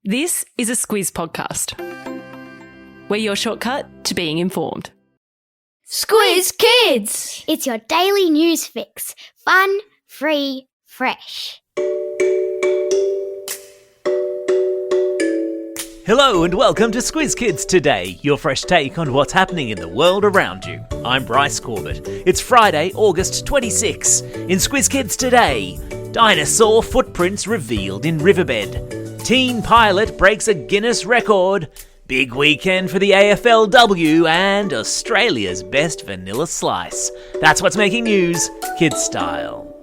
This is a Squiz podcast. We're your shortcut to being informed. Squiz Kids! It's your daily news fix. Fun, free, fresh. Hello and welcome to Squiz Kids Today, your fresh take on what's happening in the world around you. I'm Bryce Corbett. It's Friday, August 26. In Squiz Kids Today, Dinosaur footprints revealed in riverbed. Teen pilot breaks a Guinness Record. Big weekend for the AFLW and Australia's best vanilla slice. That's what's making news, kids style.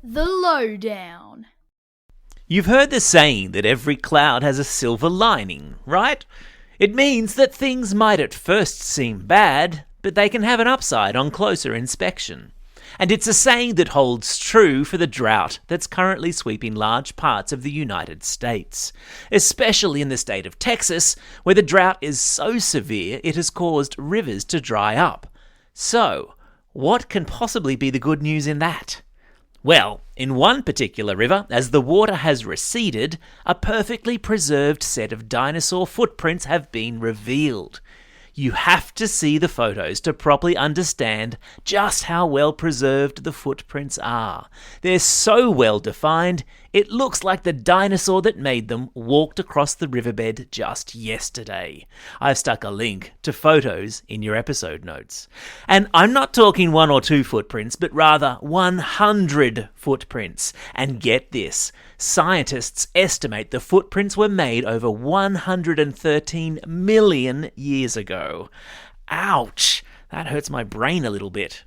The lowdown. You've heard the saying that every cloud has a silver lining, right? It means that things might at first seem bad, but they can have an upside on closer inspection. And it's a saying that holds true for the drought that's currently sweeping large parts of the United States, especially in the state of Texas, where the drought is so severe it has caused rivers to dry up. So, what can possibly be the good news in that? Well, in one particular river, as the water has receded, a perfectly preserved set of dinosaur footprints have been revealed. You have to see the photos to properly understand just how well preserved the footprints are. They're so well defined, it looks like the dinosaur that made them walked across the riverbed just yesterday. I've stuck a link to photos in your episode notes. And I'm not talking 1 or 2 footprints, but rather 100 footprints. And get this, scientists estimate the footprints were made over 113 million years ago. Ouch! That hurts my brain a little bit.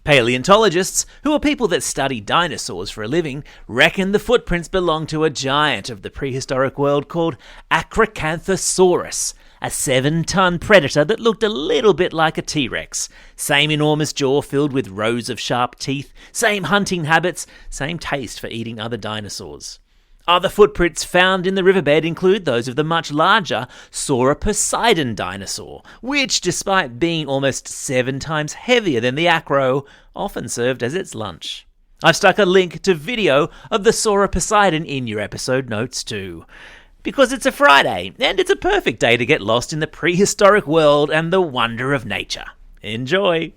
Paleontologists, who are people that study dinosaurs for a living, reckon the footprints belong to a giant of the prehistoric world called Acrocanthosaurus, a 7-ton predator that looked a little bit like a T-Rex. Same enormous jaw filled with rows of sharp teeth, same hunting habits, same taste for eating other dinosaurs. Other footprints found in the riverbed include those of the much larger Sauroposeidon dinosaur, which, despite being almost 7 times heavier than the Acro, often served as its lunch. I've stuck a link to video of the Sauroposeidon in your episode notes too. Because it's a Friday, and it's a perfect day to get lost in the prehistoric world and the wonder of nature. Enjoy!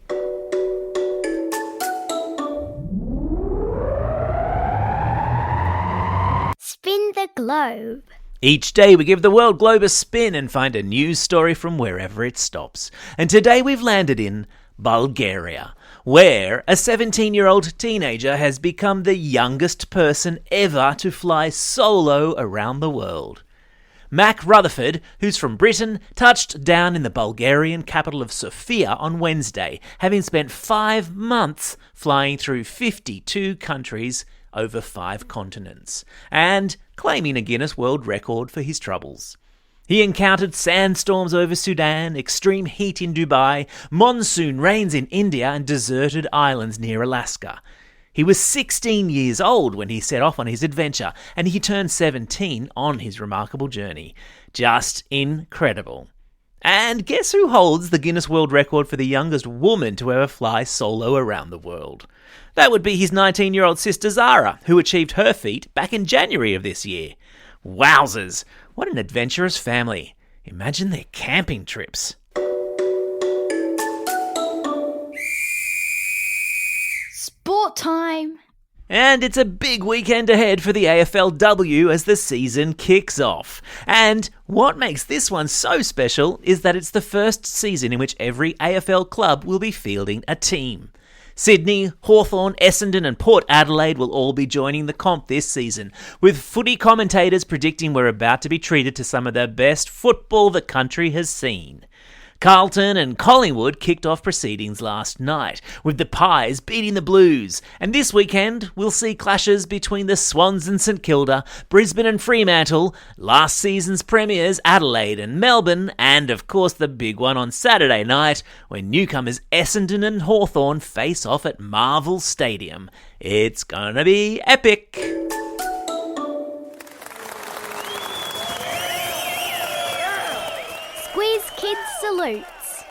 Spin the globe. Each day we give the world globe a spin and find a news story from wherever it stops. And today we've landed in Bulgaria, where a 17-year-old teenager has become the youngest person ever to fly solo around the world. Mac Rutherford, who's from Britain, touched down in the Bulgarian capital of Sofia on Wednesday, having spent 5 months flying through 52 countries over 5 continents, and claiming a Guinness World Record for his troubles. He encountered sandstorms over Sudan, extreme heat in Dubai, monsoon rains in India, and deserted islands near Alaska. He was 16 years old when he set off on his adventure, and he turned 17 on his remarkable journey. Just incredible. And guess who holds the Guinness World Record for the youngest woman to ever fly solo around the world? That would be his 19-year-old sister Zara, who achieved her feat back in January of this year. Wowzers, what an adventurous family. Imagine their camping trips. Sport time. And it's a big weekend ahead for the AFLW as the season kicks off. And what makes this one so special is that it's the first season in which every AFL club will be fielding a team. Sydney, Hawthorn, Essendon and Port Adelaide will all be joining the comp this season, with footy commentators predicting we're about to be treated to some of the best football the country has seen. Carlton and Collingwood kicked off proceedings last night, with the Pies beating the Blues, and this weekend we'll see clashes between the Swans and St Kilda, Brisbane and Fremantle, last season's premiers Adelaide and Melbourne, and of course the big one on Saturday night when newcomers Essendon and Hawthorn face off at Marvel Stadium. It's gonna be epic! Squiz Kids salutes.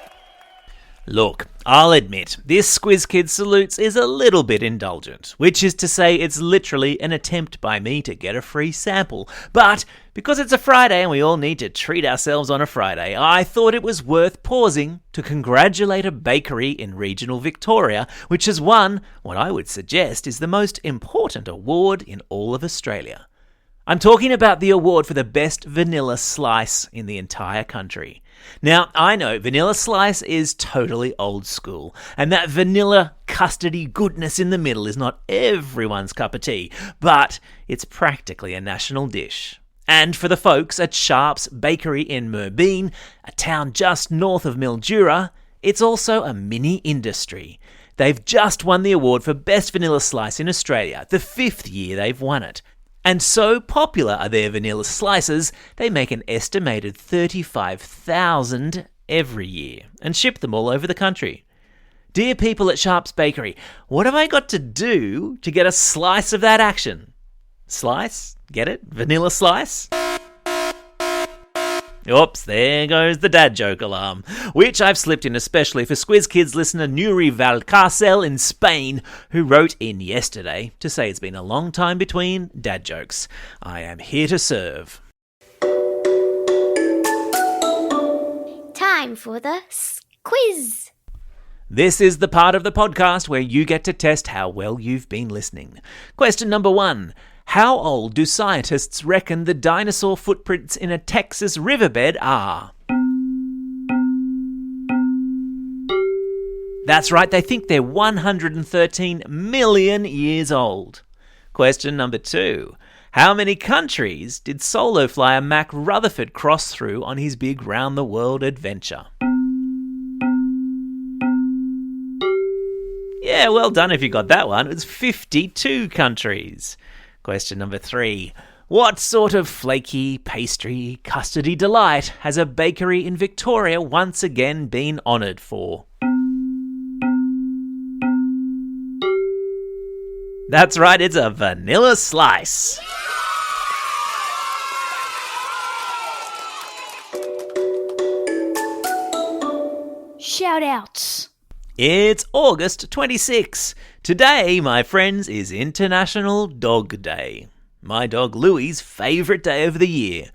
Look, I'll admit, this Squiz Kids Salutes is a little bit indulgent, which is to say it's literally an attempt by me to get a free sample. But because it's a Friday and we all need to treat ourselves on a Friday, I thought it was worth pausing to congratulate a bakery in regional Victoria, which has won what I would suggest is the most important award in all of Australia. I'm talking about the award for the best vanilla slice in the entire country. Now, I know vanilla slice is totally old school, and that vanilla custardy goodness in the middle is not everyone's cup of tea, but it's practically a national dish. And for the folks at Sharp's Bakery in Moorbeen, a town just north of Mildura, it's also a mini industry. They've just won the award for best vanilla slice in Australia, the 5th year they've won it. And so popular are their vanilla slices, they make an estimated 35,000 every year and ship them all over the country. Dear people at Sharp's Bakery, what have I got to do to get a slice of that action? Slice? Get it? Vanilla slice? Oops, there goes the dad joke alarm, which I've slipped in especially for Squiz Kids listener Nuri Valcarcel in Spain, who wrote in yesterday to say it's been a long time between dad jokes. I am here to serve. Time for the quiz. This is the part of the podcast where you get to test how well you've been listening. Question number 1. How old do scientists reckon the dinosaur footprints in a Texas riverbed are? That's right, they think they're 113 million years old. Question number 2. How many countries did solo flyer Mac Rutherford cross through on his big round-the-world adventure? Yeah, well done if you got that one. It was 52 countries. Question number 3. What sort of flaky, pastry, custardy delight has a bakery in Victoria once again been honoured for? That's right, it's a vanilla slice. Shout-outs. It's August 26. Today, my friends, is International Dog Day. My dog Louie's favourite day of the year.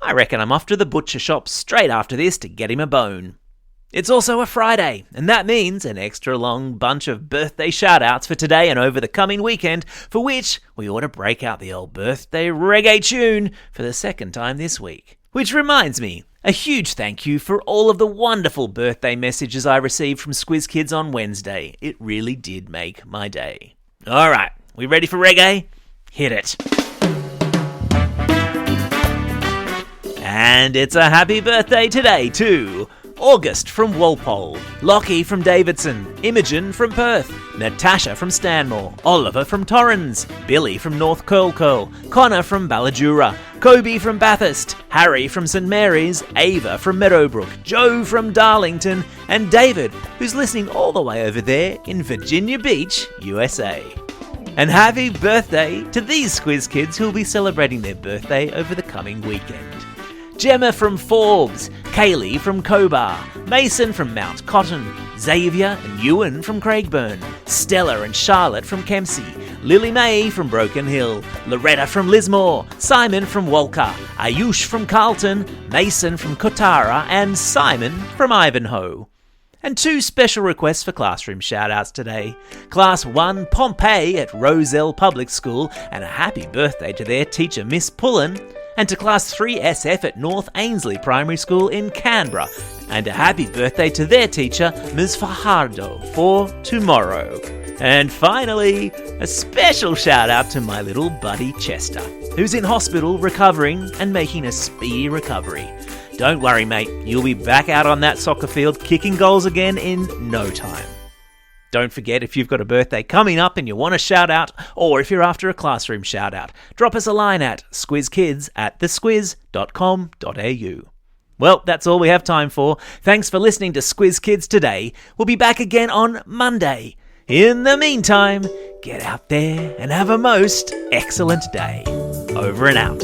I reckon I'm off to the butcher shop straight after this to get him a bone. It's also a Friday, and that means an extra long bunch of birthday shout-outs for today and over the coming weekend, for which we ought to break out the old birthday reggae tune for the second time this week. Which reminds me, a huge thank you for all of the wonderful birthday messages I received from Squiz Kids on Wednesday. It really did make my day. Alright, we ready for reggae? Hit it. And it's a happy birthday today too. August from Walpole, Lockie from Davidson, Imogen from Perth, Natasha from Stanmore, Oliver from Torrens, Billy from North Curl, Connor from Ballajura, Kobe from Bathurst, Harry from St Mary's, Ava from Meadowbrook, Joe from Darlington, and David, who's listening all the way over there in Virginia Beach, USA. And happy birthday to these Squiz Kids who'll be celebrating their birthday over the coming weekend. Gemma from Forbes, Kaylee from Cobar, Mason from Mount Cotton, Xavier and Ewan from Craigburn, Stella and Charlotte from Kempsey, Lily Mae from Broken Hill, Loretta from Lismore, Simon from Walker, Ayush from Carlton, Mason from Kotara, and Simon from Ivanhoe. And 2 special requests for classroom shout-outs today. Class 1 Pompeii at Roselle Public School, and a happy birthday to their teacher Miss Pullen. And to Class 3 SF at North Ainsley Primary School in Canberra. And a happy birthday to their teacher, Ms. Fajardo, for tomorrow. And finally, a special shout out to my little buddy Chester, who's in hospital recovering and making a speedy recovery. Don't worry, mate, you'll be back out on that soccer field kicking goals again in no time. Don't forget, if you've got a birthday coming up and you want a shout-out, or if you're after a classroom shout-out, drop us a line at squizkids@thesquiz.com.au. Well, that's all we have time for. Thanks for listening to Squiz Kids today. We'll be back again on Monday. In the meantime, get out there and have a most excellent day. Over and out.